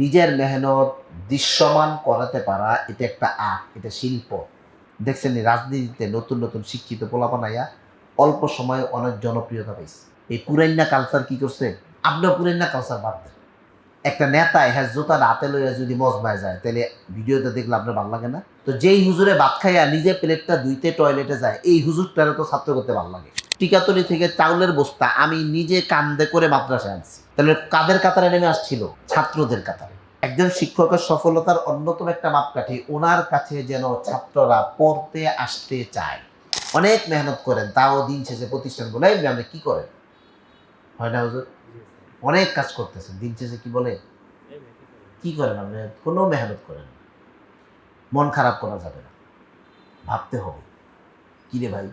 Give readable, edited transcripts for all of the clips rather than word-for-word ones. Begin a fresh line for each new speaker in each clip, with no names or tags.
নিজের মেহনত দৃশ্যমান করাতে পারা এটা একটা আর্ট, এটা শিল্প। দেখছেন রাজনীতিতে নতুন নতুন শিক্ষিত পোলাপান আইয়া অল্প সময়ে অনেক জনপ্রিয়তা পাইছে। এই পুরাইন্না কালচার কি করছে? আপনার পুরাইন্না কালচার বাদ দেন। একটা নেতা হ্যাঁ জুতার হাতে লইয়া যদি মজমায় যায় তাহলে ভিডিওতে দেখলে আপনার ভালো লাগে না? তো যেই হুজুরে ভাত খাইয়া নিজে প্লেটটা ধুইতে টয়লেটে যায় এই হুজুরটারে তো ছাত্র করতে ভালো লাগে। টিকাতলি থেকে চাউলের বস্তা আমি নিজে কান্দে করে মাদ্রাসায় আনছি, তাহলে কাদের কাতারে নেমে আসছিল? ছাত্রদের কাতারে। একজন শিক্ষকের সফলতার অন্যতম একটা মাপকাঠি ওনার কাছে যেন ছাত্ররা পড়তে আসতে চায়। অনেক মেহনত করেন তাও দিন শেষে প্রতিষ্ঠান বলে আপনি কি করেন, হয় না হুজুর? অনেক কাজ করতেছেন, দিন শেষে কি বলে? কি করেন আপনি? কোনো মেহনত করেন না। মন খারাপ করা যাবে না, ভাবতে হবে কিরে ভাই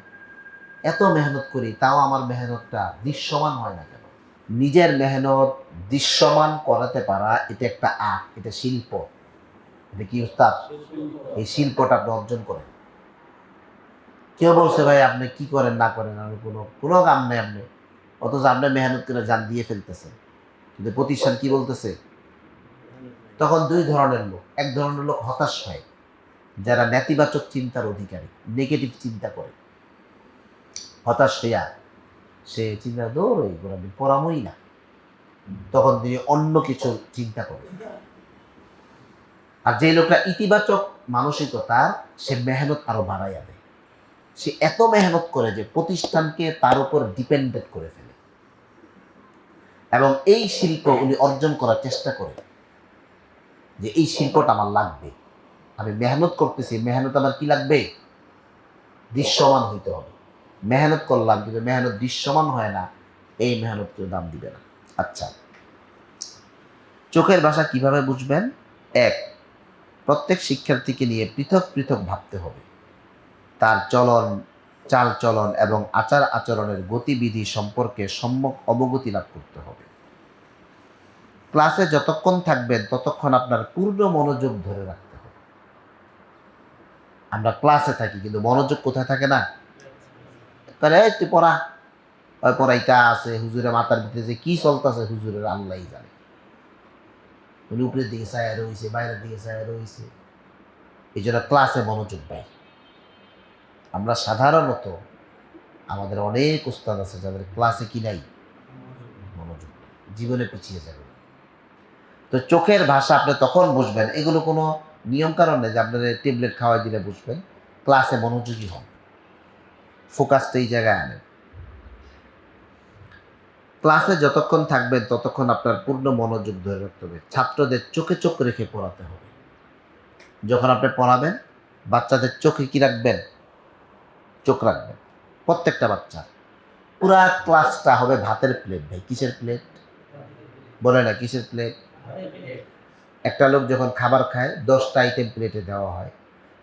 এত মেহনত করি তাও আমার মেহনতটা দৃশ্যমান হয় না কেন? নিজের মেহনত দৃশ্যমান করাতে পারা এটা একটা আর্ট, এটা শিল্প। এটা কি উস্তাদ? এই শিল্পটা আপনি অর্জন করেন। কেউ বলছে ভাই আপনি কি করেন না করেন আমি কোনো কোনো কাম নেই আপনি, অথচ আপনি মেহনত করে জান দিয়ে ফেলতেছেন, কিন্তু প্রতিষ্ঠান কি বলতেছে? তখন দুই ধরনের লোক, এক ধরনের লোক হতাশ হয় যারা নেতিবাচক চিন্তার অধিকারী, নেগেটিভ চিন্তা করে, হতাশ হইয়া সে চিন্তা দৌড় ওইগুলো আমি পড়ামই না, তখন তিনি অন্য কিছু চিন্তা করে। আর যে লোকটা ইতিবাচক মানসিকতা, সে মেহনত আরো বাড়াইয়া দেয়। সে এত মেহনত করে যে প্রতিষ্ঠানকে তার উপর ডিপেন্ডেন্ট করে ফেলে, এবং এই শিল্প উনি অর্জন করার চেষ্টা করে যে এই শিল্পটা আমার লাগবে, আমি মেহনত করতেছি, মেহনত আমার কি লাগবে? দৃশ্যমান হইতে হবে। মেহনত করলাম কিন্তু মেহনত দৃশ্যমান হয় না, এই মেহনত কেউ দাম দিবে না। আচ্ছা, চোখের ভাষা কিভাবে বুঝবেন? এক, প্রত্যেক শিক্ষার্থীকে নিয়ে পৃথক পৃথক ভাবতে হবে। তার চলন, চাল চলন এবং আচার আচরণের গতিবিধি সম্পর্কে সম্যক অবগতি লাভ করতে হবে। ক্লাসে যতক্ষণ থাকবেন ততক্ষণ আপনার পূর্ণ মনোযোগ ধরে রাখতে হবে। আমরা ক্লাসে থাকি কিন্তু মনোযোগ কোথায় থাকে না? তাহলে এই তুই পড়া, ওই পড়াইটা আছে হুজুরের মাথার ভিতরে যে কি চলতেছে হুজুরের আল্লাহই জানে। উনি উপরের দিকে চায় রয়েছে, বাইরের দিকে চায় রয়েছে, এই জন্য ক্লাসে মনোযোগ পাই। আমরা সাধারণত আমাদের অনেক উস্তাদ আছে যাদের ক্লাসে কি নাই? মনোযোগ নেই, জীবনে পিছিয়ে যাবে। তো চোখের ভাষা আপনি তখন বুঝবেন, এগুলো কোনো নিয়ম কারণ নেই যে আপনার ট্যাবলেট খাওয়াই দিলে বুঝবেন। ক্লাসে মনোযোগী হন, ফোকাসটা এই জায়গায় আনেন। ক্লাসে যতক্ষণ থাকবেন ততক্ষণ আপনার পূর্ণ মনোযোগ ধরে রাখতে হবে। ছাত্রদের চোখে চোখ রেখে পড়াতে হবে। যখন আপনি পড়াবেন বাচ্চাদের চোখে কি রাখবেন? চোখ রাখবেন। প্রত্যেকটা বাচ্চা, পুরা ক্লাসটা হবে ভাতের প্লেট। ভাই কিসের প্লেট? বলে না কিসের প্লেট? একটা লোক যখন খাবার খায় 10টা আইটেম প্লেটে দেওয়া হয়,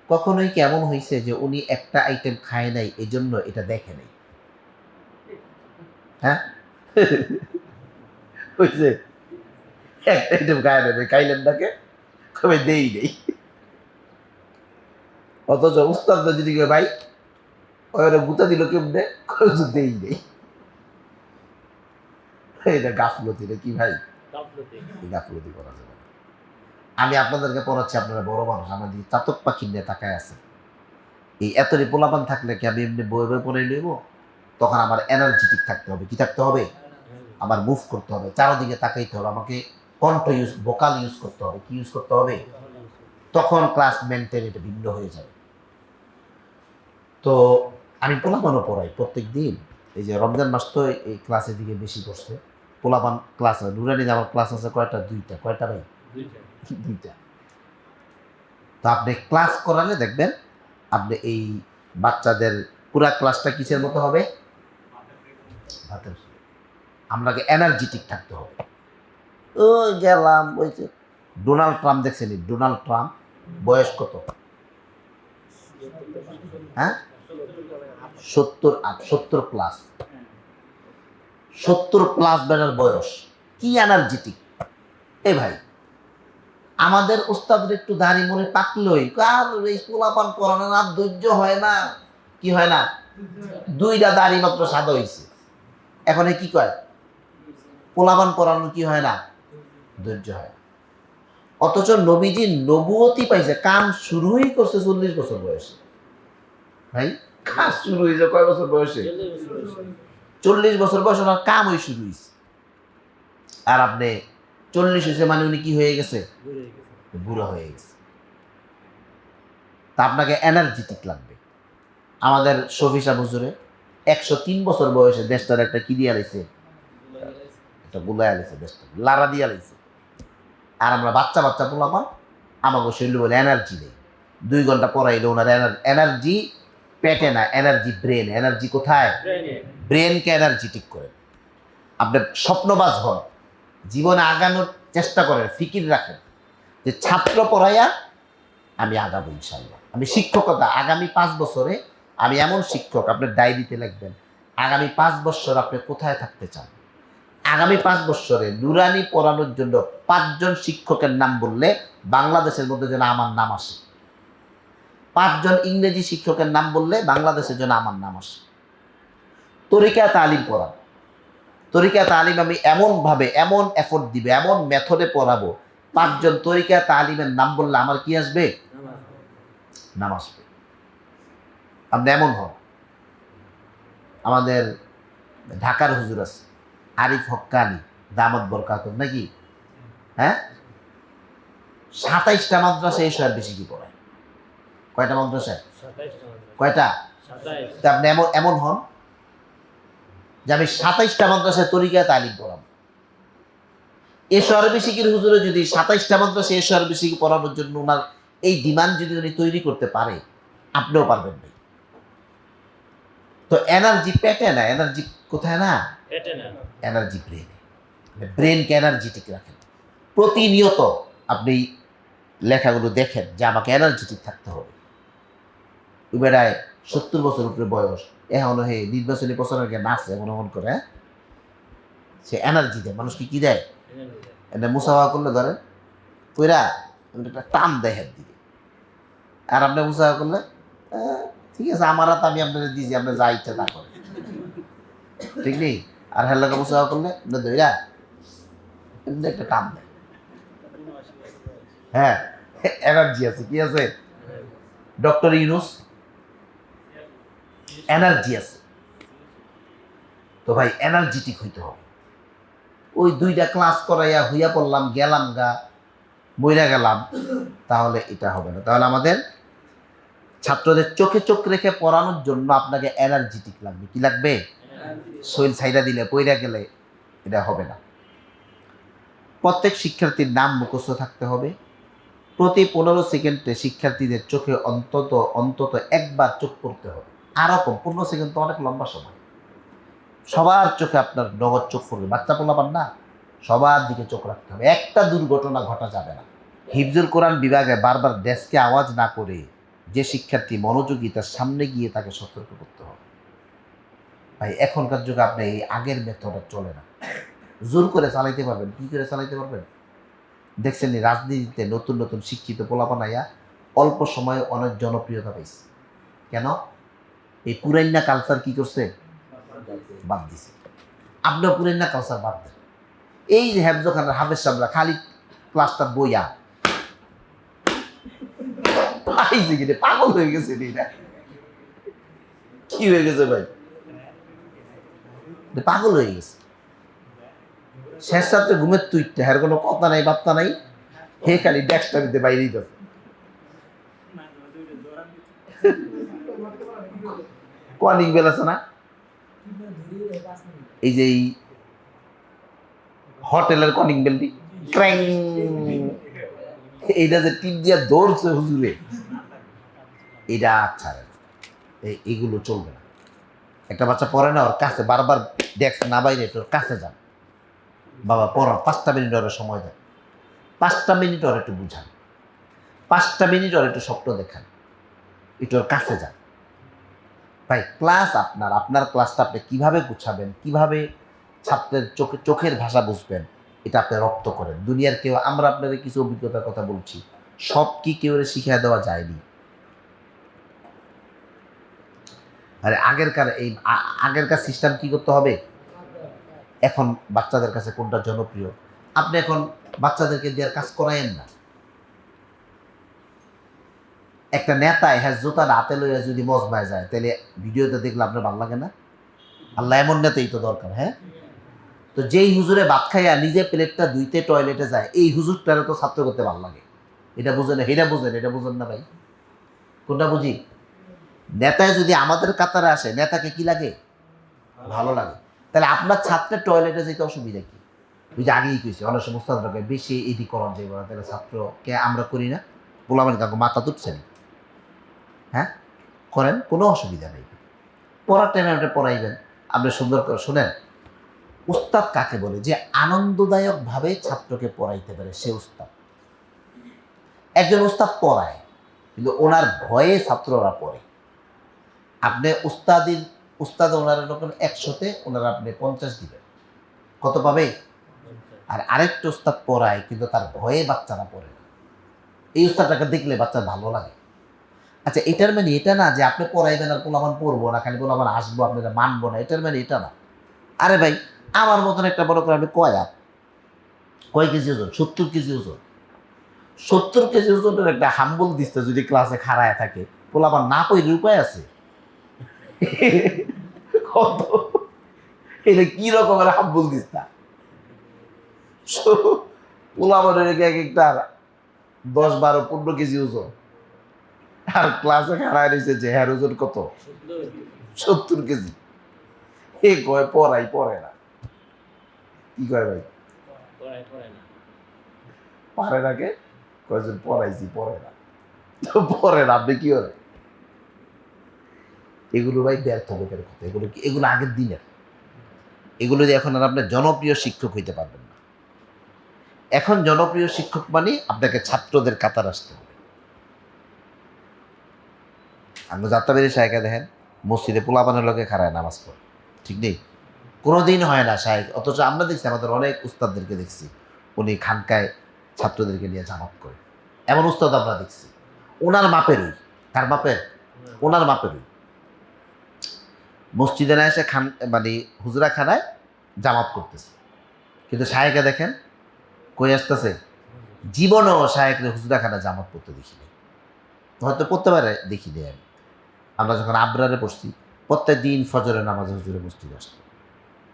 কখনোই কি এমন হয়েছে যে উনি একটা আইটেম খায় নাই এজন্য এটা দেখে নাই? হ্যাঁ হয়েছে? একটা আইটেম খায় নেবে, খাইলেন নাকে কবে দেই নেই। অথচ উস্তাদ যদি কেউ ভাই ওরা গুতা দিল কেমনে, দেই নেই। এটা গাফলতি, রে কি ভাই? গাফলতি করা যাবে না। আমি আপনাদেরকে পড়াচ্ছি, আপনারা বড় মানুষ, আমার দিকে চাতক পাখি নিয়ে তাকায় আছে। এই এতটি পোলাপান থাকলে কি আমি এমনি বই বই পড়ে লইব? তখন আমার এনার্জেটিক থাকতে হবে। কি থাকতে হবে? আমার মুভ করতে হবে, চারদিকে তাকাইতে হবে, আমাকে কণ্ঠ ইউজ, ভোকাল ইউজ করতে হবে। কি ইউজ করতে হবে? তখন ক্লাস মেন্টালিটি ভিন্ন হয়ে যাবে। তো আমি পোলাপানও পড়াই প্রত্যেক দিন। এই যে রমজান মাস তো এই ক্লাসের দিকে বেশি করছে। পোলাপান ক্লাস আছে, নুরানি আমার ক্লাস আছে কয়টা? দুইটা। কয়টা ভাই? দুইটা। তো আপনি ক্লাস করালে দেখবেন আপনি এই বাচ্চাদের পুরা ক্লাসটা কিসের মতো হবে? ভাতের। আপনাকে এনার্জেটিক থাকতে হবে। ও গেলাম ওই যে ডোনাল্ড ট্রাম্প দেখছেন? ডোনাল্ড ট্রাম্প বয়স কত? হ্যাঁ 70 প্লাস। 70 প্লাস বেড়ার বয়স, কি এনার্জেটিক! এ ভাই আমাদের উস্তাদের একটু দাড়ি মনে পাকলই কার এই পোলাপান পরানোর আর ধৈর্য হয় না। কি হয় না? দুইটা দাড়ি মাত্র সাদা হয়েছে, এখন কি কয়? পোলাপান পরানোর কি হয় না? ধৈর্য হয়। অথচ নবীজি নবুয়তি পাইছে, কাম শুরুই করছে 40 বছর বয়সে। ভাই কাজ শুরু হয়েছে কয় বছর বয়সে? 40 বছর বয়সে ওনার কাম ওই শুরু হয়েছে। আর আপনি 40 হয়েছে মানে উনি কি হয়ে গেছে? বুড়া হয়ে গেছে। তা আপনাকে এনার্জেটিক লাগবে। আমাদের শফিসা হুজুরে 103 বছর বয়সে দেশটার একটা কি দিয়া লাইছে, একটা গুলায়া লাইছে, দেশটা লারা দিয়া লাইছে। আর আমরা বাচ্চা বাচ্চা পোলাপান, আমাকে শরীর বলে এনার্জি নেই। 2 ঘন্টা পড়াইলে ওনার এনার্জি পেটে না, এনার্জি ব্রেন। এনার্জি কোথায়? ব্রেনকে এনার্জেটিক করে। আপনার স্বপ্নবাজ হন, জীবনে আগানোর চেষ্টা করেন, ফিকির রাখেন যে ছাত্র পড়াইয়া আমি আগাবো ইনশাল্লাহ। আমি শিক্ষকতা আগামী 5 বছরে আমি এমন শিক্ষক, আপনার ডায়েরিতে লিখবেন আগামী 5 বছর আপনি কোথায় থাকতে চান। আগামী 5 বছরে নুরানি পড়ানোর জন্য 5 জন শিক্ষকের নাম বললে বাংলাদেশের মধ্যে যেন আমার নাম আসে। 5 জন ইংরেজি শিক্ষকের নাম বললে বাংলাদেশের জন্য আমার নাম আসে। তরিকা তালিম পড়ান, তরিকা তালিম আমি এমনভাবে, এমন এফোর্ট দিবে, এমন মেথডে পড়াবো, 5 জন তরিকা তালিমের নাম বললে আমার কি আসবে? নাম আসবে। আপনি এমন হন। আমাদের ঢাকার হুজুর আছে আরিফ হক্কানি দামাত বরকাতুহ, নাকি? হ্যাঁ, 27টা মাদ্রাসা এসো আর বেশি কি পড়ায়। কয়টা মাদ্রাসায়? কয়টা? তা আপনি এমন এমন হন যে আমি 27টা মাদ্রাসায় তরিকা তালিম পড়াবো। এসো আর বেশি কি হুজুরে যদি 27টা মাদ্রাসায় এসো আর বেশি কি পড়ানোর জন্য ওনার এই ডিমান্ড যদি উনি তৈরি করতে পারে, আপনিও পারবেন না। তো এনার্জি পেটে না, এনার্জি কোথায়? না এনার্জি ব্রেনে। ব্রেনকে এনার্জেটিক রাখেন। প্রতিনিয়ত আপনি লেখাগুলো দেখেন যে আমাকে এনার্জেটিক থাকতে হবে। ওই বেড়ায় 70 বছর উপরে বয়স, এখনো হে নির্বাচনী প্রচারের গে নাচে এমন এমন করে, হ্যাঁ? সে এনার্জি দেয় মানুষকে। কি দেয়? এটা মুসাফা করলে ধরেন কইরা একটা টান দেয় হের দিকে। আর আপনি মুসাফা করলে ঠিক আছে আমার হাত আমি আপনাদের দিয়েছি, আপনি যা ইচ্ছা তা করেন, ঠিক নেই? আর হেল্লাকে মুসাফা করলে ধৈরা এমনি একটা টান দেয়। হ্যাঁ, এনার্জি আছে। কি আছে? ডক্টর ইউনুস এনার্জি আছে। তো ভাই এনার্জেটিক হইতে হবে। ওই 2টা ক্লাস করাইয়া হইয়া পড়লাম, গেলাম গা, মইরা গেলাম, তাহলে এটা হবে না। তাহলে আমাদের ছাত্রদের চোখে চোখ রেখে পড়ানোর জন্য আপনাকে এনার্জেটিক লাগবে। কি লাগবে? শরীর ছাইরা দিলে, পইরা গেলে এটা হবে না। প্রত্যেক শিক্ষার্থীর নাম মুখস্থ থাকতে হবে। প্রতি 15 সেকেন্ডে শিক্ষার্থীদের চোখে অন্তত অন্তত একবার চোখ পড়তে হবে। আরো কম, 15 সেকেন্ড তো অনেক লম্বা সময়। সবার চোখে আপনার নগদ চোখ পড়বে। বাচ্চা পোলাপান না, সবার দিকে চোখ রাখতে হবে। একটা দুর্ঘটনা ঘটা যাবে না। হিফজুল কোরআন বিভাগে বারবার ডেস্কে আওয়াজ না করে যে শিক্ষার্থী মনোযোগী তার সামনে গিয়ে তাকে সতর্ক করতে হবে। ভাই এখনকার যুগে আপনি এই আগের মেথড চলে না। জোর করে চালাইতে পারবেন? কি করে চালাইতে পারবেন? দেখছেন রাজনীতিতে নতুন নতুন শিক্ষিত পোলাপানাইয়া অল্প সময়ে অনেক জনপ্রিয়তা পাইছে। কেন? এই পুরাইন্না কালচার কি করছে? বাদ দিছে। আপনিও পুরাইন্না কালচার বাদ দেন। এই যে হেফজখানার হাফেজ সাহেবরা খালি ক্লাসটা বইয়া পাইছে কিনে পাগল হয়ে গেছে। এটা কি হয়ে গেছে ভাই? পাগল হয়ে গেছে। শেষ রাত্রে ঘুমের তুইটা, হের কোনো কথা নাই, বার্তা নাই, হে খালি ডেস্কটা দিতে বাইরেই তো। কলিং বেল আছে না, এই যে হোটেলের কলিং বেলটি ক্র্যাং, এইটা যে টিপ দিয়া ধরছে হুজুরে, এটা আচ্ছা এইগুলো চলবে না। একটা বাচ্চা পড়ে না, ওর কাছে বারবার ডেস্ক না বাইরে তোর কাছে যান, বাবা পড়ার 5টা মিনিট ওর সময় দেন, 5টা মিনিট ওর একটু বুঝান, 5টা মিনিট ওর একটু স্বপ্ন দেখান, একটু ওর কাছে যান। ভাই ক্লাস আপনার, আপনার ক্লাসটা আপনি কিভাবে গুছাবেন, কিভাবে ছাত্রের চোখের ভাষা বুঝবেন, এটা আপনি রপ্ত করেন। দুনিয়ার কেউ, আমরা আপনাদের কিছু অভিজ্ঞতার কথা বলছি, সব কি কেউ শিখিয়ে দেওয়া যায়নি। আরে আগেরকার সিস্টেম কি করতে হবে? এখন বাচ্চাদের কাছে কোনটা জনপ্রিয়, আপনি এখন বাচ্চাদেরকে দেওয়ার কাজ করায়েন না। একটা নেতা হ্যাঁ জুতা হাতে লইয়া যদি মজমায় যায় তাহলে ভিডিওতে দেখলে আপনার ভালো লাগে না? আল্লাহ এমন নেতাই তো দরকার। হ্যাঁ, তো যেই হুজুরে ভাত খাইয়া নিজে প্লেটটা ধুইতে টয়লেটে যায় এই হুজুরটারে তো ছাত্র করতে ভালো লাগে। এটা বুঝেন, এটা বুঝেন, এটা বুঝেন না ভাই? কোনটা বুঝি? নেতায় যদি আমাদের কাতারে আসে নেতাকে কি লাগে? ভালো লাগে। তাহলে আপনার ছাত্রের টয়লেটে যেতে অসুবিধা কি? ওই যে আগেই কইছি অনেক সময় উস্তাদরা বেশি এডি করণ যাইব না, তাহলে ছাত্রকে আমরা করি না? পোলাপান কাকু মাথা তুলছেন? হ্যাঁ, করেন, কোনো অসুবিধা নেই। পড়ার টাইমে আপনি পড়াইবেন, আপনি সুন্দর করে শুনেন। উস্তাদ কাকে বলে? যে আনন্দদায়ক ভাবে ছাত্রকে পড়াইতে পারে সে উস্তাদ। একজন উস্তাদ পড়ায় কিন্তু ওনার ভয়ে ছাত্ররা পড়ে। আপনি উস্তাদ ওনারা যখন 100-তে ওনারা আপনি 50 দিবেন, কত পাবে? আর আরেকটা উস্তাদ পড়ায় কিন্তু তার ভয়ে বাচ্চারা পড়ে না। এই উস্তাদটাকে দেখলে বাচ্চার ভালো লাগে। আচ্ছা, এটার মানে এটা না যে আপনি পড়াইবেন আর পোলাপান পড়বো না, খালি পোলাপান আসবো আপনারা মানবো না, এটার মানে এটা না। আরে ভাই, আমার মতন একটা বড় করে আপনি কয় কেজি ওজন? 70 কেজি ওজন। 70 কেজি ওজনের একটা হাম্বল দিচ্ছে যদি ক্লাসে খাড়ায় থাকে, পোলাপান না কই উপায় আছে? কত, এটা কি রকমের হাম্বল দিস্তা? পোলাপানের এক একটা 10, 12, 15 কেজি ওজন, আর ক্লাসে খাড়ায় রয়েছে যে হ্যার ওজন কত? 70 কেজি। এ কয় পড়াই পড়ে না। কি কয় ভাই? পারে না কে? কয়জন পড়াইছি পড়ে না। তো পড়ে না, আপনি কি করে? এগুলো ভাই ব্যর্থ লোকের কথা। এগুলো আগের দিনের। এগুলো দিয়ে এখন আর আপনার জনপ্রিয় শিক্ষক হইতে পারবেন না। এখন জনপ্রিয় শিক্ষক মানে আপনাকে ছাত্রদের কাতার আসতে হবে। আমরা যাত্রাবাড়ি শায়েখা দেখেন মসজিদে পোলাপানের লোকে খাড়ায় নামাজ পড়ে, ঠিক নেই? কোনোদিন হয় না শায়েখ, অথচ আমরা দেখছি আমাদের অনেক উস্তাদদেরকে দেখছি উনি খানকায় ছাত্রদেরকে নিয়ে জামাত করে। এমন উস্তাদ আমরা দেখছি ওনার মাপেরই। কার মাপের? ওনার মাপেরই। মসজিদে না এসে মানে হুজরা খানায় জামাত করতেছে, কিন্তু শায়েখা দেখেন কই আসতেছে? জীবনও শায়েখরে হুজরা খানায় জামাত করতে দেখিনি। হয়তো পড়তে পারে দেখিনি আমি। আমরা যখন আবরারে পড়ছি প্রত্যেক দিন ফজরের নামাজে হুজুরে মসজিদে আসতো,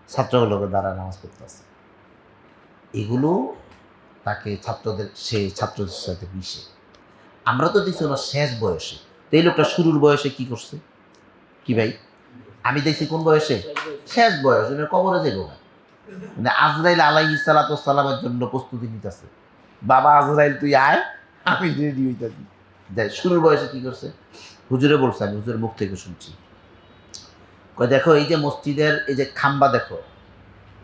ছাত্রগুলোকে দ্বারা নামাজ পড়তে আসে। এগুলো তাকে সে ছাত্রদের সাথে মিশে। আমরা তো দেখছি ওনার শেষ বয়সে, তো এই লোকটা শুরুর বয়সে কি করছে? কি ভাই, আমি দেখছি কোন বয়সে? শেষ বয়স, ওনার কবরে যাইব না। মানে আজরাইল আলাইহিস সালাতু ওয়াস সালামের জন্য প্রস্তুতি নিতেছে। বাবা আজরাইল তুই আয়, আমি রেডি হইতাছি। যাই, শুরুর বয়সে কি করছে? হুজুরে বলছে, আমি হুজুরের মুখ থেকে শুনছি। কয় দেখো এই যে মসজিদের এই যে খাম্বা দেখো,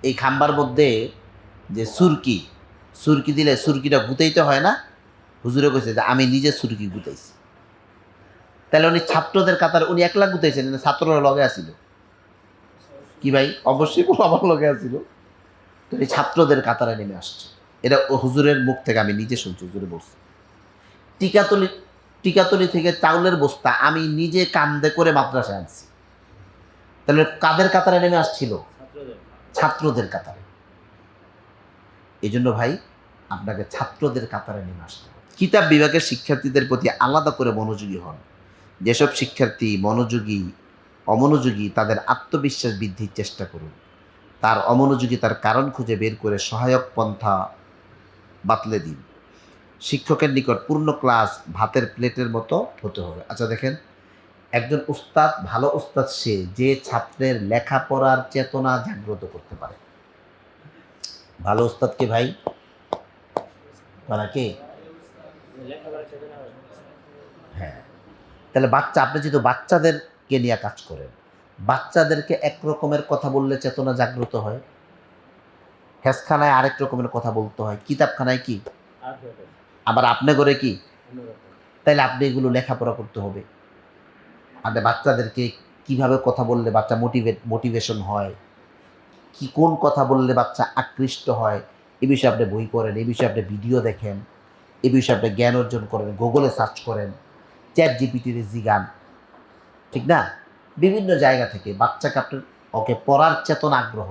এই খাম্বার মধ্যে যে সুরকি, সুরকি দিলে সুরকিটা গুতাইতে হয় না? হুজুরে কইছে যে আমি নিজে সুরকি গুতাইছি। তাহলে উনি ছাত্রদের কাতার উনি একলা গুতাইছেন না ছাত্ররা লগে আসিল? কি ভাই, অবশ্যই আমার লগে আসিল। তো এই ছাত্রদের কাতারে নেমে আসছে। এটা হুজুরের মুখ থেকে আমি নিজে শুনছি, হুজুরে বলছে। টিকাতলি টিকাতলি থেকে চাউলের বস্তা আমি নিজে কান্দে করে মাদ্রাসায় আনছি। তাহলে কাদের কাতারে নেমে আসছিল? ছাত্রদের কাতারে। এই জন্য ভাই আপনাকে ছাত্রদের কাতারে নেমে আসতে হবে। কিতাব বিভাগের শিক্ষার্থীদের প্রতি আলাদা করে মনোযোগী হন। যেসব শিক্ষার্থী অমনোযোগী তাদের আত্মবিশ্বাস বৃদ্ধির চেষ্টা করুন। তার অমনোযোগিতার কারণ খুঁজে বের করে সহায়ক পন্থা বাতলে দিন। শিক্ষকের নিকট পূর্ণ ক্লাস ভাতের প্লেটের মতো হতে হবে। আচ্ছা দেখেন, একজন উস্তাদ, ভালো উস্তাদ সে যে ছাত্রের লেখাপড়ার চেতনা জাগ্রত করতে পারে। ভালো উস্তাদ কে ভাই? কে? হ্যাঁ, তাহলে আপনি যেহেতু বাচ্চাদেরকে নিয়ে কাজ করেন, বাচ্চাদেরকে এক রকমের কথা বললে চেতনা জাগ্রত হয়, হেসখানায় আরেক রকমের কথা বলতে হয়, কিতাবখানায় কি আবার আপনি করে কি। তাইলে আপনি এগুলো লেখাপড়া করতে হবে। আপনি বাচ্চাদেরকে কিভাবে কথা বললে বাচ্চা মোটিভেশন হয়, কি কোন কথা বললে বাচ্চা আকৃষ্ট হয়, এ বিষয়ে আপনি বই পড়েন, এই বিষয়ে আপনি ভিডিও দেখেন, এ বিষয়ে আপনি জ্ঞান অর্জন করেন, গুগলে সার্চ করেন, চ্যাট জিপিটির জিগান, ঠিক না? বিভিন্ন জায়গা থেকে বাচ্চাকে আপনার ওকে পড়ার চেতনা আগ্রহ।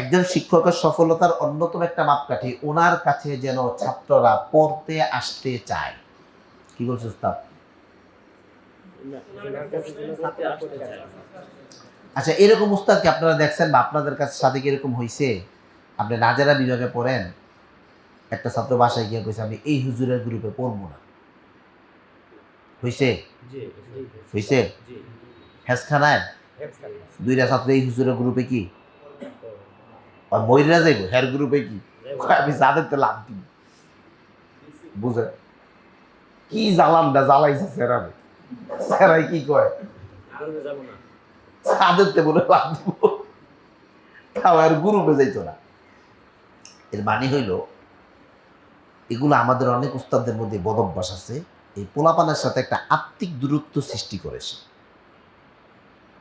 একজন শিক্ষকের সফলতার অন্যতম একটা মাপকাঠি ওনার কাছে যেন ছাত্ররা পড়তে আসতে চায়। কি বলছে উস্তাদ? আচ্ছা, এরকম উস্তাদ কি আপনারা দেখছেন বা আপনাদের কাছে সাথে কি এরকম হয়েছে? আপনি নাজারা বিভাগে পড়েন, একটা ছাত্র বাসায় গিয়ে কইছে আমি এই হুজুরের গ্রুপে পড়বো না। হয়েছে? হয়েছে? হেসখানায় দুইটা ছাত্র এই হুজুরের গ্রুপে কি আর মহিলা যাইব হের গ্রুপে কি কয়, আমি যাদের তো লাভ দিই বুঝে কি জ্বালানটা জ্বালাইছে সেরাবে সেরাই কি কয় তাদের বলে লাভ দিব, তাও আর গ্রুপে যাইতো না। এর মানে হইল এগুলো আমাদের অনেক উস্তাদদের মধ্যে বদভ্যাস আছে, এই পোলাপানের সাথে একটা আত্মিক দূরত্ব সৃষ্টি করেছে।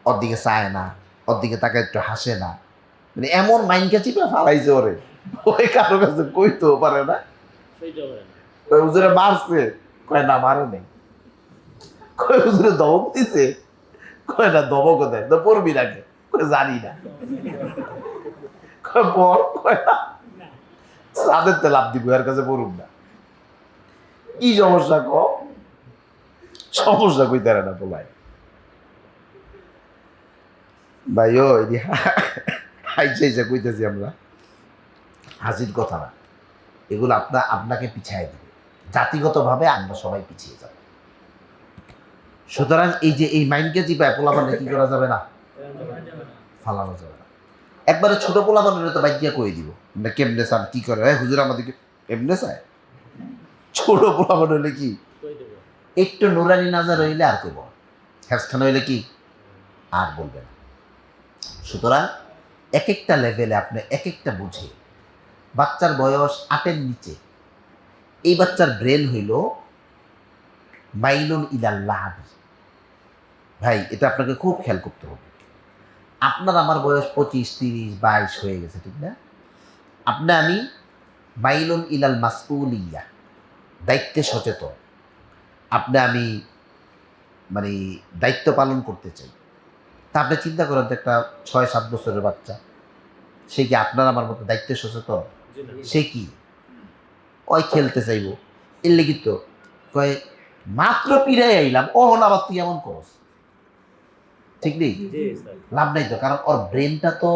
ওর দিকে চায় না, ওর দিকে তাকে একটু হাসে না, মানে এমন মাইনকা চিপে ফালাইছে ওরে, ওই কারো কাছে কইতেও পারে না। কই হুজুরে মারছে, কয় না মারে নেই। কই হুজুরে দমক দিছে, কয় না দমকও দেয় তো পড়বি নাকি, কই জানি না। কয় পড়, কয় না তাদের তো লাভ দিব, এর কাছে পড়ুক না। কি সমস্যা ক, সমস্যা কইতে না পোলায় ভাই ও হাইসা কইতেছি আমরা, হাসির কথা না, এগুলো আপনাকে পিছায় দিবে, জাতিগতভাবে আমরা সবাই পিছিয়ে যাব। সুতরাং এই যে এই মাইন্ডকে চিপায় পোলাপানে কি করা যাবে না, ফালানো যাবে না। একবারে ছোট পোলাপানের তো বাইক কই দিব না কেমনে চান কি করে, হুজুর আমাদেরকে এমনে চায়। ছোট পোলাপান হইলে কি একটু নুরানি নাজার হইলে আর কইব, হ্যাসখান হইলে কি আর বলবে না। সুতরাং এক একটা লেভেলে আপনি এক একটা বুঝে, বাচ্চার বয়স 8-এর নিচে, এই বাচ্চার ব্রেন হইল মাইলুন ইলাল্লাহ। ভাই এটা আপনাকে খুব খেয়াল করতে হবে। আপনার আমার বয়স 25, 30, 22 হয়ে গেছে, ঠিক না? আমি মাইলুন ইলাল মাসউলিয়া, দায়িত্বে সচেতন। আমি মানে দায়িত্ব পালন করতে চাই। তা আপনি চিন্তা করেন তো, একটা 6-7 বছরের বাচ্চা, সে কি আপনার আমার মতো দায়িত্বে সচেতন? সে কি ওই খেলতে চাইবো, এর লেগে তো কয় মাত্র পিড়াই আইলাম, ও হল আবার তুই এমন করস, ঠিক নেই, লাভ নাই তো। কারণ ওর ব্রেনটা তো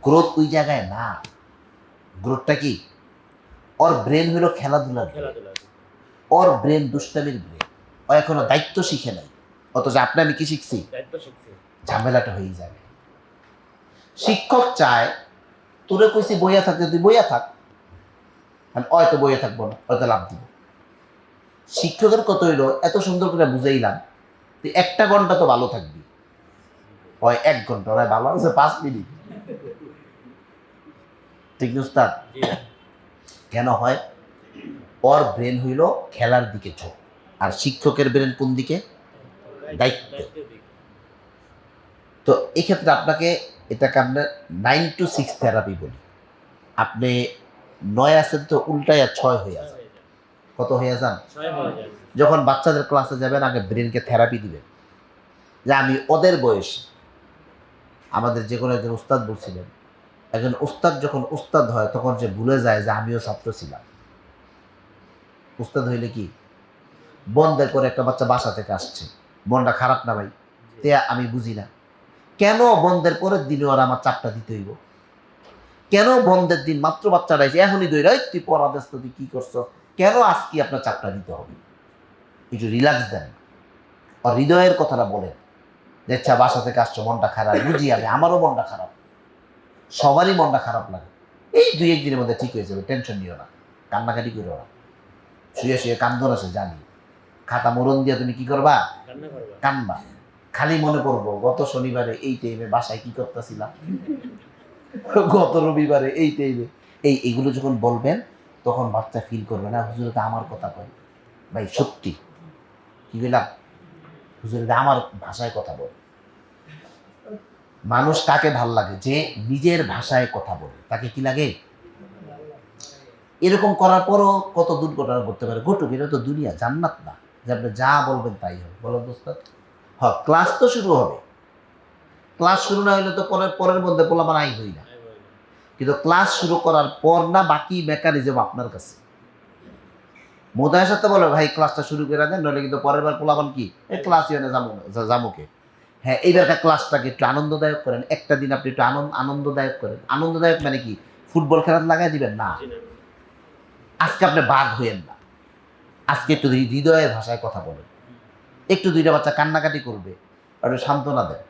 গ্রোথ ওই জায়গায় না। গ্রোথটা কি, ওর ব্রেন হলো খেলাধুলার ব্রেন, ওর ব্রেন দুষ্টামির ব্রেন, ও এখনো দায়িত্ব শিখে নাই। অথচ আমি কি শিখছি, ঝামেলাটা হয়ে যাবে। শিক্ষক চায় তোরে কইছি বইয়া থাকতে, তুই বইয়া থাক, হয়তো বইয়া থাকবো না, হয়তো লাভ দিব। শিক্ষকের কত হইলো এত সুন্দর করে বুঝাইলাম, তুই 1 ঘন্টা তো ভালো থাকবি, হয় 1 ঘন্টা, হয় ভালো আছে 5 মিনিট, ঠিক না উস্তাদ? কেন হয়, ওর ব্রেন হইল খেলার দিকে ঝোঁক, আর শিক্ষকের ব্রেন কোন দিকে, দায়িত্ব। তো এক্ষেত্রে আপনাকে এটাকে আমরা 9 to 6 থেরাপি বলি। আপনি 9 আছেন তো উল্টায় 6 হয়ে যান। কত হয়ে যান? যখন বাচ্চাদের ক্লাসে যাবেন আগে ব্রেনকে থেরাপি দিবেন, যে আমি ওদের বয়সে, আমাদের যে কোনো একজন উস্তাদ বলছিলেন, একজন উস্তাদ যখন উস্তাদ হয় তখন সে ভুলে যায় যে আমিও ছাত্র ছিলাম। উস্তাদ হইলে কি, বন্ধের পরে একটা বাচ্চা বাসা থেকে আসছে, মনটা খারাপ না ভাই? তে আমি বুঝি না কেন বন্ধের পরের দিনে ওরা আমার চাপটা দিতে হইব, কেন বন্ধের দিন মাত্র বাচ্চাটা আইছে এখনই দইরা তুই পড়া ব্যস্ত, তুই কি করছো, কেন আজকে আপনার চাপটা দিতে হবে? একটু রিল্যাক্স দেন, আর হৃদয়ের কথাটা বলেন যে আচ্ছা বাসা থেকে আসছো, মনটা খারাপ, বুঝি আমারও মনটা খারাপ, সবারই মনটা খারাপ লাগে, এই 2-1 দিনের মধ্যে ঠিক হয়ে যাবে, টেনশন নিও না, কান্নাকাটি করো না, শুয়ে শুয়ে কান্দন আছে জানি, খাতা মরণ দিয়ে তুমি কি করবা, কানবা, খালি মনে পড়বো গত শনিবারে এই টাইমে বাসায় কি করতেছিলাম, গত রবিবারে এই টাইমে, এইগুলো যখন বলবেন তখন বাচ্চা ফিল করবে না হুজুর তো আমার কথা কয়, ভাই সত্যি কি বললাম, হুজুর আমার ভাষায় কথা বল। মানুষ কাকে ভাল লাগে, যে নিজের ভাষায় কথা বলে, তাকে কি লাগে? এরকম করার পরও কত দুর্ঘটনা ঘটতে পারে, ঘটুক, এটা তো দুনিয়া, জান্নাত না যে আপনি যা বলবেন তাই হবে। বলো দোস্ত, হ্যাঁ ক্লাস তো শুরু হবে, ক্লাস শুরু না হইলে তো পরের মধ্যে পোলাপান আই হই না, কিন্তু ক্লাস শুরু করার পর না বাকি মেকানিজম আপনার কাছে। মোদায়ের সাথে বলো ভাই ক্লাসটা শুরু করে দেন, নইলে কিন্তু পরের বার পোলাপান কি এই ক্লাসই হয় না, জামুকে। হ্যাঁ, এইবারকার ক্লাসটাকে একটু আনন্দদায়ক করেন, একটা দিন আপনি একটু আনন্দদায়ক করেন। আনন্দদায়ক মানে কি ফুটবল খেলার লাগাই দিবেন না, আজকে আপনি বাঘ হইয়েন না, আজকে একটু হৃদয়ের ভাষায় কথা বলেন। একটু দুইটা বাচ্চা কান্নাকাটি করবে, একটু সান্ত্বনা দেন,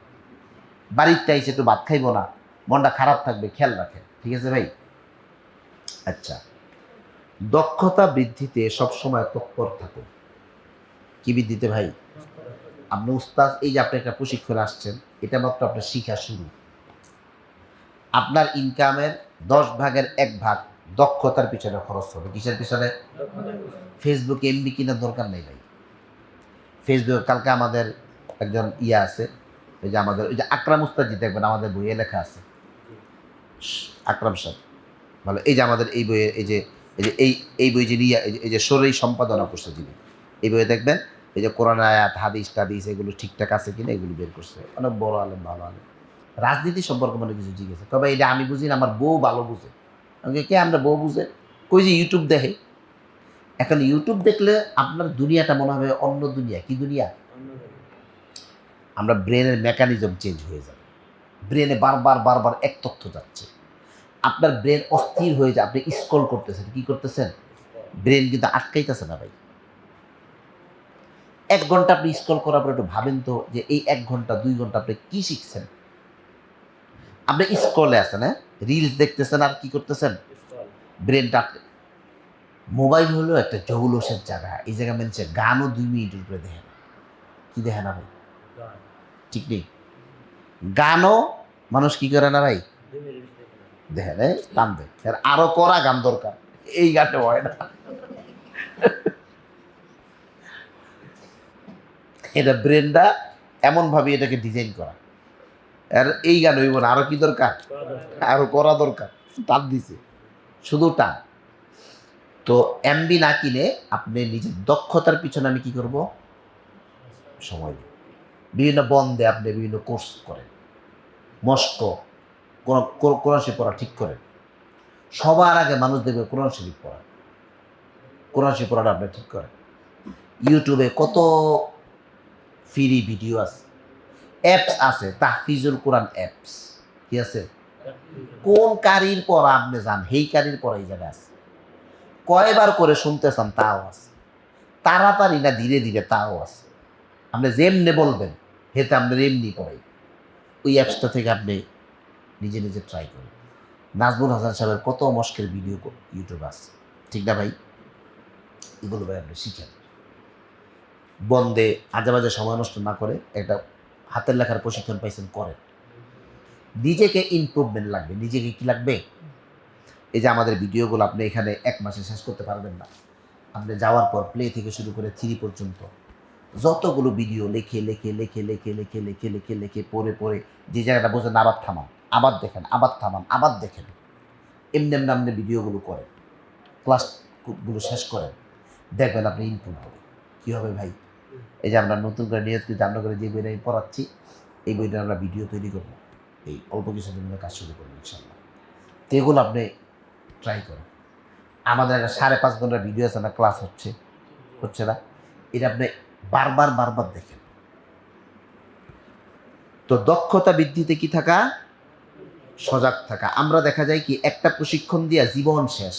বাড়িতে এসে একটু ভাত খাইবো না, মনটা খারাপ থাকবে, খেয়াল রাখেন, ঠিক আছে ভাই? আচ্ছা, দক্ষতা বৃদ্ধিতে সবসময় তৎপর থাকুন। কি বৃদ্ধিতে ভাই? আপনি উস্তাদ, এই যে আপনি একটা প্রশিক্ষণে আসছেন, এটা মাত্র আপনার শিখা শুরু। আপনার ইনকামের ১০ ভাগের ১ ভাগ দক্ষতার পিছনে খরচ হবে। কিসের পিছনে? ফেসবুকে এমবি কেনার দরকার নেই ভাই। ফেসবুক কালকে আমাদের একজন ইয়া আছে, ওই যে আমাদের ওই যে আকরাম উস্তাদজি, দেখবেন আমাদের বইয়ে লেখা আছে, আকরাম সাহেব ভালো, এই যে আমাদের এই বইয়ে এই বই যিনি এই যে শরীর সম্পাদনা করছে যিনি, এই বইয়ে দেখবেন এই যে কোরআন আয়াত হাদিস টাদিস এগুলো ঠিকঠাক আছে কিনা এগুলো বের করছে, অনেক বড় আলেম, ভালো আলেম। রাজনীতি সম্পর্কে মনে কিছু জিজ্ঞেস, তবে এটা আমি বুঝি না, আমার বউ ভালো বুঝে। আমাকে কে আমরা বউ বুঝে? কই যে ইউটিউব দেখে। এখন ইউটিউব দেখলে আপনার দুনিয়াটা মনে হবে অন্য দুনিয়া। কি দুনিয়া? আমরা ব্রেনের মেকানিজম চেঞ্জ হয়ে যাবে, ব্রেনে বারবার বারবার এক তথ্য যাচ্ছে, আপনার ব্রেন অস্থির হয়ে যায়, আপনি স্ক্রল করতেছেন, কি করতেছেন, ব্রেন কিন্তু আটকাইতেছে না ভাই। ১ ঘন্টা আপনি স্ক্রল করার পর একটু ভাবেন তো যে এই ১ ঘন্টা ২ ঘন্টা আপনি কি শিখছেন? আপনি স্ক্রলে আছেন, হ্যাঁ, রিলস দেখতেছেন আর কি করতেছেন, ব্রেনটা। মোবাইল হলো একটা জৌলসের জায়গা, এই জায়গা মেনছে গানও ২ মিনিটের উপরে দেখে না। কি দেখে না ভাই? ঠিক নেই, গানও মানুষ কি করে না ভাই, দেখেন টান দেয়, আরো করা গান দরকার, এই গানটা হয় না। এটা ব্রেনটা এমনভাবে এটাকে ডিজাইন করা, আর এই গান হইব না, আরো কি দরকার, আরো করা দরকার, টান দিছে, শুধু টান। তো এমবি না কিনে আপনি নিজের দক্ষতার পিছনে আমি কি করব, সময় দিই। বিভিন্ন বন্ধে আপনি বিভিন্ন কোর্স করেন, মস্ক, কোরআন শরীফ পড়া ঠিক করেন। সবার আগে মানুষ দেখবে কোরআন শরীফ পড়া, কোরআন শরীফ পড়াটা আপনি ঠিক করেন। ইউটিউবে কত ফ্রি ভিডিও আছে, অ্যাপস আছে, তাহফিজুল কোরআন অ্যাপস, কি আছে? কোন কারির পড়া আপনি যান, হেই কারির পড়া এই জায়গায় আছে, কয়বার করে শুনতেছেন তাও আছে, তাড়াতাড়ি না ধীরে ধীরে তাও আছে, আপনি যেমনি বলবেন হেতে আপনার এমনি পড়াই। ওই অ্যাপসটা থেকে আপনি নিজে নিজে ট্রাই করেন। নাজমুল হাসান সাহেবের কত মস্কের ভিডিও ইউটিউব আছে, ঠিক না ভাই? এগুলো ভাই আপনি শিখেন, বন্ধে আজে বাজে সময় নষ্ট না করে একটা হাতের লেখার প্রশিক্ষণ পাইছেন, করেন। নিজেকে ইমপ্রুভমেন্ট লাগবে, নিজেকে কি লাগবে? এই যে আমাদের ভিডিওগুলো আপনি এখানে 1 মাসে শেষ করতে পারবেন না, আপনি যাওয়ার পর প্লে থেকে শুরু করে 3 পর্যন্ত যতগুলো ভিডিও লেখে লেখে লেখে লেখে লেখে লেখে লেখে লেখে পড়ে পড়ে যে জায়গাটা বোঝেন আবার থামান, আবার দেখেন, আবার থামান, আবার দেখেন, এমনি এমনি আপনি ভিডিওগুলো করেন, ক্লাসগুলো শেষ করেন, দেখবেন আপনি ইমপ্রুভ হবে। কী হবে ভাই? এই যে আমরা নতুন করে নিয়ত করে জানা করে যে বইটা আমি পড়াচ্ছি, এই বইটা আমরা ভিডিও তৈরি করবো, এই অল্প কিছুদিন কাজ শুরু করবো ইনশাল্লাহ। তো এগুলো আপনি ট্রাই করেন। আমাদের একটা 5.5 ঘন্টার ভিডিও আছে না, ক্লাস হচ্ছে না, এটা আপনি বারবার বারবার দেখেন। তো দক্ষতা বৃদ্ধিতে কি থাকা, সজাগ থাকা। আমরা দেখা যায় কি একটা প্রশিক্ষণ দিয়া জীবন শেষ,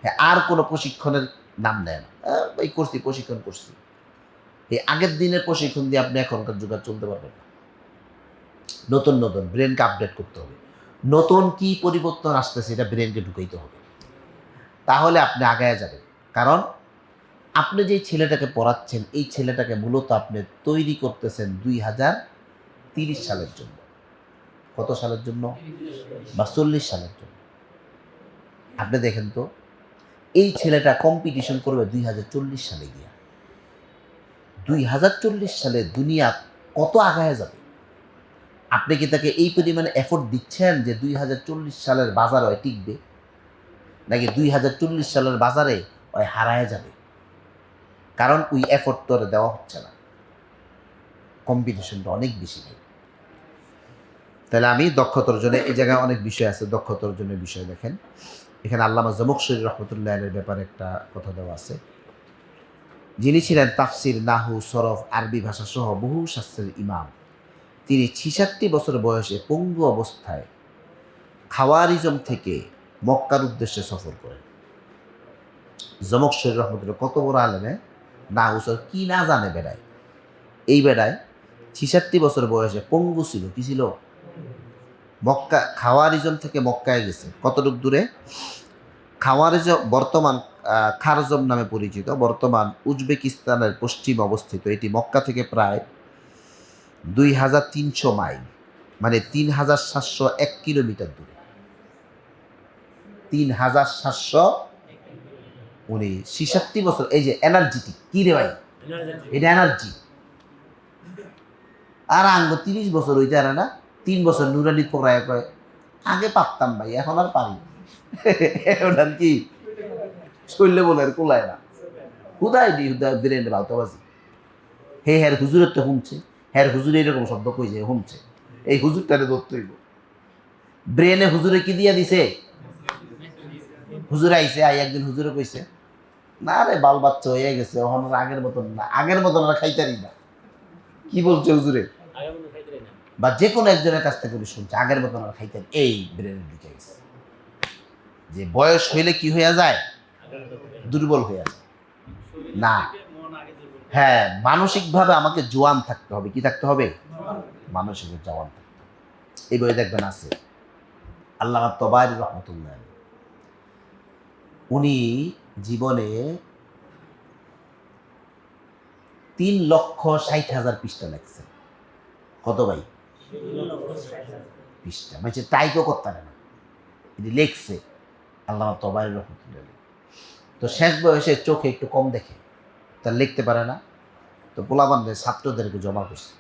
হ্যাঁ, আর কোনো প্রশিক্ষণের নাম নেয় না, এই করছি প্রশিক্ষণ করছি, এই আগের দিনের প্রশিক্ষণ দিয়ে আপনি এখনকার যুগে চলতে পারবেন না। নতুন নতুন ব্রেনকে আপডেট করতে হবে, নতুন কি পরিবর্তন আসতেছে এটা ব্রেনকে ঢুকাইতে হবে, তাহলে আপনি আগায় যাবেন। কারণ আপনি যেই ছেলেটাকে পড়াচ্ছেন, এই ছেলেটাকে মূলত আপনি তৈরি করতেছেন 2030 সালের জন্য। কত সালের জন্য? বা 40 সালের জন্য। আপনি দেখেন তো, এই ছেলেটা কম্পিটিশন করবে 2040 সালে গিয়া, 2040 সালে দুনিয়া কত আগায় যাবে। আপনি কি তাকে এই পরিমাণে এফোর্ট দিচ্ছেন যে 2040 সালের বাজারে ওই টিকবে, নাকি 2040 সালের বাজারে ওই হারায় যাবে? কারণ ওই এফোর্ট তো দেওয়া হচ্ছে না, কম্পিটিশনটা অনেক বেশি নেই। তাহলে আমি দক্ষতা অর্জনে এই জায়গায় অনেক বিষয় আছে, দক্ষতা অর্জনের বিষয় দেখেন, এখানে আল্লামা জামখশরী রহমতুল্লাহ আলাইহির ব্যাপারে একটা কথা দেওয়া আছে। যিনি ছিলেন তাফসির, নাহু, সরফ, আরবি ভাষা সহ বহু শাস্ত্রের ইমাম। তিনি 66 বছর বয়সে পঙ্গু অবস্থায় খাওয়ারিজম থেকে মক্কার উদ্দেশ্যে সফর করেন। জমকশরী রহমতুল্লাহ কত বড় আলেমে, নাহু সরফ কি না জানে বেড়ায়। এই বেড়ায় 66 বছর বয়সে পঙ্গু ছিল, কি ছিল? মক্কা, খাওয়ারিজম থেকে মক্কায় গেছে। কতটুক দূরে? খাওয়ারিজম বর্তমান খারজম নামে পরিচিত, বর্তমান উজবেকিস্তানের পশ্চিম অবস্থিত। এটি মক্কা থেকে প্রায় 2300 মাইল, মানে 3701 কিলোমিটার দূরে। 3700, উনি 66 বছর। এই যে এনার্জিটিক, কি রে ভাই, এটা এনার্জি। আর আঙ্গ 30 বছর হইতে আর না, 3 বছর নুরানি পড়ায় কয় আগে পারতাম ভাই, এখন আর পারি। এখন আর কি শৈল্য বলে আর কোলায় না। হুদায় দি হুদায় ব্রেনে বাউতাবাজি। হ্যার হুজুরের তো শুনছে, হ্যার হুজুরে এরকম শব্দ কই যে শুনছে, এই হুজুরটারে ধরতে হইব। ব্রেনে হুজুরে কি দিয়া দিছে? হুজুর আইছে, আই একদিন হুজুরে কইছে, না রে বাল বাচ্চা হয়ে গেছে, এখন আর আগের মতন না, আগের মতন আর খাইতারি না। কি বলছে হুজুরে? বা যে কোনো একজনের কাছ থেকে শুনছে আগের মতন আর খাইতারি। এই ব্রেনে ঢুকে গেছে যে বয়স হইলে কি হইয়া যায়, দুর্বল হইয়া যায়। না, হ্যাঁ, মানসিকভাবে আমাকে জোয়ান থাকতে হবে। কি থাকতে হবে? মানসিক জওয়ান থাকতে হবে। এই বই দেখবেন আছে আল্লামা তবারি রহমতুল্লাহ আলাইহি। উনি জীবনে 3,60,000 পৃষ্ঠা লেখছেন। কত ভাই? পৃষ্ঠা মানে টাইপও করতে পারে না, এটি লেখছে আল্লামা তবারি রহমতুল্লাহ আলাইহি। তো শেষ বয়সে চোখে একটু কম দেখে, তা লিখতে পারে না। তো পোলাপানদের ছাত্রদেরকে জমা করছে,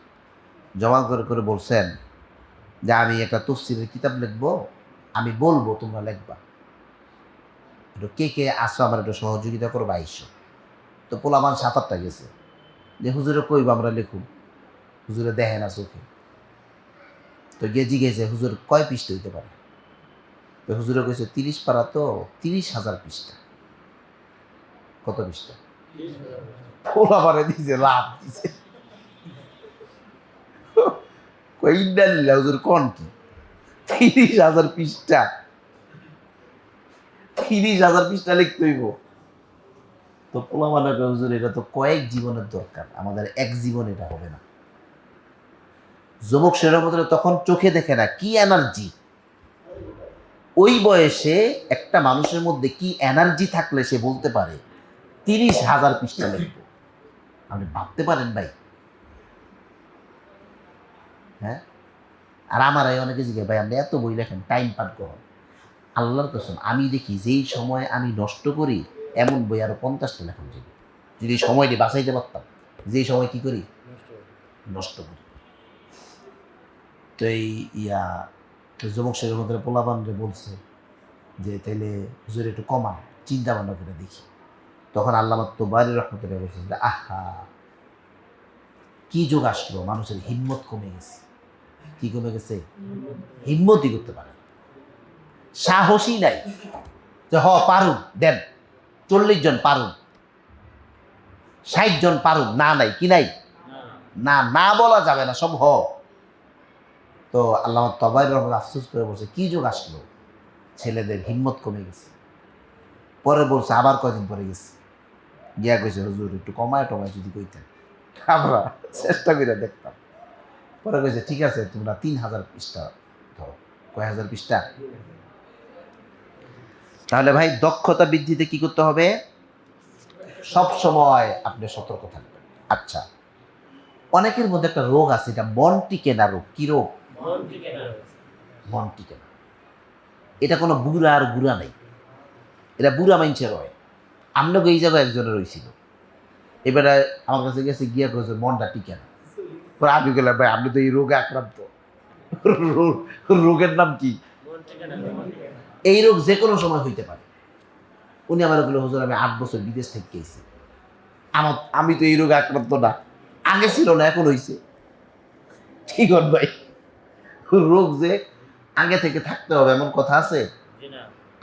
জমা করে করে বলছেন যে আমি একটা তফসিরের কিতাব লিখবো, আমি বলবো তোমরা লিখবা, একটু কে কে আসো আমার একটু সহযোগিতা করবো, আইসো। তো পোলাপান 7-8টা গেছে, যে হুজুরে কইব আমরা লিখুন, হুজুরে দেখে না চোখে। তো গিয়ে জিজ্ঞেসে হুজুর কয় পৃষ্ঠা হইতে পারে? তো হুজুরে কইছে 30 পারা তো 30,000 পৃষ্ঠা। কত পৃষ্ঠা? পোলাপানে দিছে লাভ দিছে। কই ইন্দালিল্লাহ হুজুর কোন কি 30,000 পৃষ্ঠা, 30,000 পৃষ্ঠা লিখতে হইব। তো পোলাপানে কয় হুজুর এটা তো কয়েক জীবনের দরকার, আমাদের এক জীবন এটা হবে না। যুবক সেরার মধ্যে তখন চোখে দেখে না, কি এনার্জি ওই বয়সে একটা মানুষের মধ্যে, কি এনার্জি থাকলে সে বলতে পারে 30,000 পৃষ্ঠা লিখবো। আপনি ভাবতে পারেন ভাই? হ্যাঁ। আর আমার এই অনেকে জিজ্ঞাসা, ভাই আপনি এত বই লেখেন, টাইম পার করেন? আল্লাহর কসম আমি দেখি যেই সময় আমি নষ্ট করি, এমন বই আরো 50টা লেখন যাবে, যদি সময়টি বাঁচাইতে পারতাম। যেই সময় কি করি, নষ্ট করি। তো এই ইয়া যুবক সেরের মধ্যে পোলাপানরে বলছে যে তাইলে হুজুর একটু কমান, চিন্তা ভাবনা করে দেখি। তখন আল্লামা তোবারি রহমতুল্লাহ বলছেন যে আহা, কি যুগ আসলো, মানুষের হিম্মত কমে গেছে। কি কমে গেছে? হিম্মতই করতে পারে না, সাহসই নাই যে পারুন দেন, 40 জন পারুন, 60 জন পারুন, না নাই, কি নাই, না না বলা যাবে না, সব তো আল্লামা তোবারি রহমতুল্লাহ আফসোস করে বলছে কি যুগ আসলো, ছেলেদের হিম্মত কমে গেছে। পরে বলছে আবার কয়দিন পরে গেছে, গিয়া কইছে হুজুর একটু কমায় টমায় যদি কইতেন, আমরা চেষ্টা করে দেখতাম। পরে কইছে ঠিক আছে তোমরা 3,000 পৃষ্ঠা ধরো। কয় হাজার পৃষ্ঠা? তাহলে ভাই দক্ষতা বৃদ্ধিতে কি করতে হবে? সব সময় আপনি সতর্ক থাকবেন। আচ্ছা, অনেকের মধ্যে একটা রোগ আছে, এটা মন টিকে না রোগ। কি রোগ? মন টিকে না। এটা কোনো বুড়া আর বুড়া নাই, এটা বুড়া মানুষের হয়। আপনাকে এই জায়গায় একজনের রয়েছিল, এবারে আমার কাছে গেছে, গিয়া কয়েছে মনটা টিকে না। পরে আমি গেলাম ভাই আপনি তো এই রোগে আক্রান্ত। রোগের নাম কি? এই রোগ যে কোনো সময় হইতে পারে। উনি আমার বললো হুজুর আমি 8 বছর বিদেশ থেকে গেছি, আমি তো এই রোগে আক্রান্ত না, আগে ছিল না এখন হইছে। ঠিক ভাই, রোগ যে আগে থেকে থাকতে হবে এমন কথা আছে?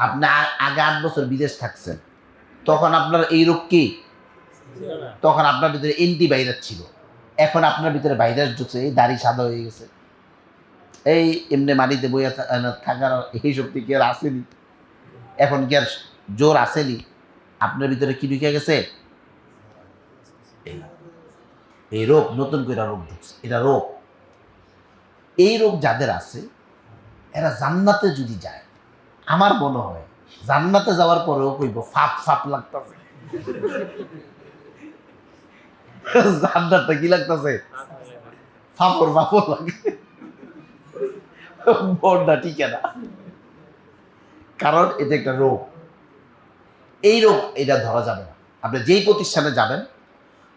আপনি আগে 8 বছর বিদেশ থাকছেন, তখন আপনার এই রোগ কি তখন আপনার ভিতরে অ্যান্টিভাইরাস ছিল, এখন আপনার ভিতরে ভাইরাস ঢুকছে, এই দাড়ি সাদা হয়ে গেছে, এই এমনি মাটিতে বইয়া থাকার এই শক্তি কি আর আসেনি, এখন কি আর জোর আসেনি, আপনার ভিতরে কি ঢুকে গেছে? এই এই রোগ, নতুন করে রোগ ঢুকছে, এটা রোগ। এই রোগ যাদের আছে এরা জান্নাতে যদি যায়, আমার মনে হয় জান্নাতে যাওয়ার পরেও কইব ফাপ ফাপ লাগতেছে। জান্নাতটা কি লাগতেছে? ফাপড় ফাপড় লাগে, মনটা ঠিক না, কারণ এটা একটা রোগ। এই রোগ এটা ধরা যাবে না। আপনি যেই প্রতিষ্ঠানে যাবেন,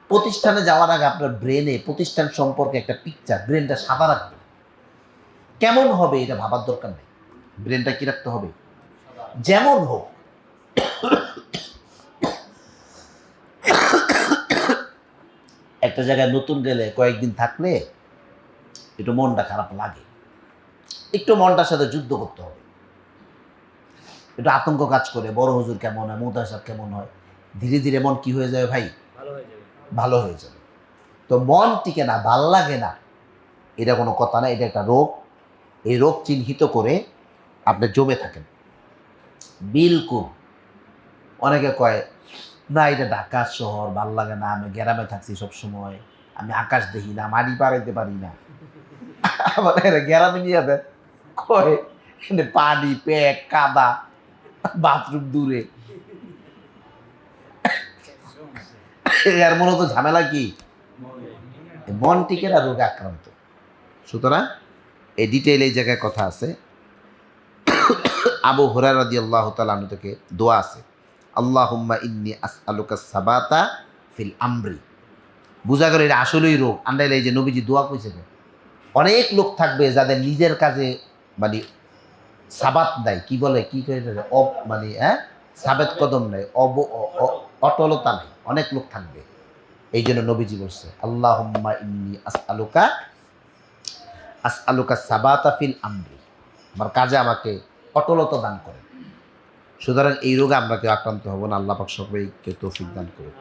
প্রতিষ্ঠানে যাওয়ার আগে আপনার ব্রেনে প্রতিষ্ঠান সম্পর্কে একটা পিকচার, ব্রেনটা সাদা রাখবেন। কেমন হবে এটা ভাবার দরকার নেই, ব্রেনটা কি রাখতে হবে? যেমন হোক। একটা জায়গায় নতুন গেলে কয়েকদিন থাকলে একটু মনটা খারাপ লাগে, একটু মনটার সাথে যুদ্ধ করতে হবে, একটু আতঙ্ক কাজ করে, বড় হুজুর কেমন হয়, মুহতাজ সাহেব কেমন হয়, ধীরে ধীরে মন কি হয়ে যাবে ভাই? ভালো হয়ে যাবে। তো মন টিকে না, ভাল লাগে না, এটা কোনো কথা না, এটা একটা রোগ। এই রোগ চিহ্নিত করে আপনি জমে থাকেন বিলকুল। অনেকে কয় না এটা ঢাকা শহর, ভাল লাগে না, আমি গ্রামে থাকছি সবসময়, আমি আকাশ দেখি না, মাটি পাড়াইতে পারি না। আবার এরা গ্রামে নিয়ে যাবে, কয় পানি, প্যাক, কাদা, বাথরুম দূরে। এর মূলত ঝামেলা কি? মন টিকে না, রোগে আক্রান্ত। সুতরাং এই ডিটেইল এই জায়গায় কথা আছে। আবু হুরায়রা রাদিয়াল্লাহু তাআলা আনহু থেকে দোয়া আছে, আল্লাহুম্মা ইন্নী আসআলুকা সাবাতা ফিল আমরি। বুঝা গেল এটা আসলেই রোগ। আন্দাইলে এই যে নবীজি দোয়া কইছে, অনেক লোক থাকবে যাদের নিজের কাজে মানে সাবাত নাই, কি বলে, কি করে মানে সাবেত কদম নাই, অটলতা নাই, অনেক লোক থাকবে। এই জন্য নবীজি বলছে আল্লাহুম্মা ইন্নী আসআলুকা সাবাতা ফিল আমরি, আমার কাজে আমাকে অটলতা দান করে। সুতরাং এই রোগে আমরা কেউ আক্রান্ত হব না, আল্লাহ পাক সবাইকে তৌফিক দান করুন।